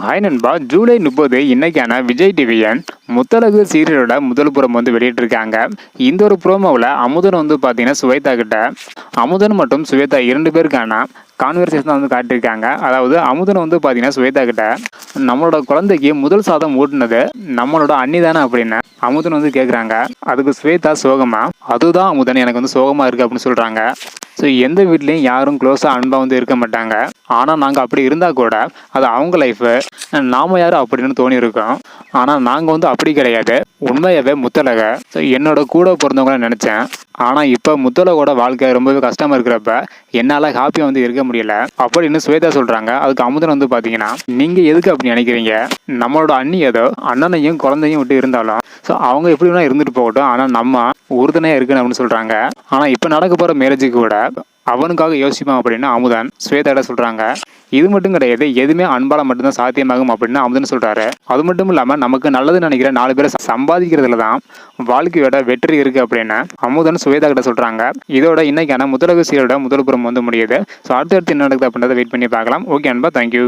Hi நண்பா, ஜூலை 30 இன்னைக்கான விஜய் டிவியன் முத்தழகு சீரியலோட முதல் புறம் வெளியிட்டிருக்காங்க. இந்த ஒரு ப்ரோமோவில் அமுதன் பார்த்தீங்கன்னா சுவேதா கிட்ட அமுதன் மற்றும் சுவேதா 2 பேருக்கான கான்வர்சேஷன் காட்டியிருக்காங்க. அதாவது அமுதன் பார்த்தீங்கன்னா சுவேதா கிட்ட நம்மளோட குழந்தைக்கு முதல் சாதம் ஊட்டினது நம்மளோட அண்ணி தானே அப்படின்னு அமுதன் கேட்குறாங்க. அதுக்கு ஸ்வேதா சோகமா, அதுதான் அமுதன் எனக்கு சோகமா இருக்கு அப்படின்னு சொல்றாங்க. ஸோ எந்த வீட்லேயும் யாரும் க்ளோஸாக அன்பாக இருக்க மாட்டாங்க. ஆனால் நாங்கள் அப்படி இருந்தால் கூட அது அவங்க லைஃபு, நாம யாரும் அப்படின்னு தோணியிருக்கோம். ஆனால் நாங்கள் அப்படி கிடையாது. உண்மையாகவே முத்தழக என்னோட கூட பிறந்தவங்கள நினச்சேன். ஆனால் இப்போ முத்தழகோட வாழ்க்கை ரொம்பவே கஷ்டமாக இருக்கிறப்ப என்னால் ஹாப்பியாக இருக்க முடியல அப்படின்னு ஸ்வேதா சொல்கிறாங்க. அதுக்கு அமுதன் பார்த்தீங்கன்னா, நீங்கள் எதுக்கு அப்படி நினைக்கிறீங்க? நம்மளோட அண்ணி ஏதோ அண்ணனையும் குழந்தையும் விட்டு இருந்தாலும் ஸோ அவங்க எப்படி வேணால் இருந்துட்டு போகட்டும், ஆனால் நம்ம உறுதுணையாக இருக்கணும் அப்படின்னு சொல்கிறாங்க. ஆனால் இப்போ நடக்க போகிற மேரேஜுக்கு கூட அவனுக்காக யோசிப்பான் அப்படின்னு அமுதன் ஸ்வேதாட சொல்கிறாங்க. இது மட்டும் கிடையாது, எதுவுமே அன்பால மட்டும்தான் சாத்தியமாகும் அப்படின்னு அமுதன் சொல்கிறாரு. அது மட்டும் இல்லாமல் நமக்கு நல்லது நினைக்கிற 4 பேரை சம்பாதிக்கிறதுல தான் வாழ்க்கையோட வெற்றி இருக்குது அப்படின்னு அமுதன் சுவேதா கிட்ட சொல்கிறாங்க. இதோட இன்னைக்கான முத்தழகு சீரியலோட முதல் புறம் முடியுது. ஸோ அடுத்தடுத்து என்ன நடக்குது அப்படின்றத வெயிட் பண்ணி பார்க்கலாம். ஓகே அன்பா, தேங்க்யூ.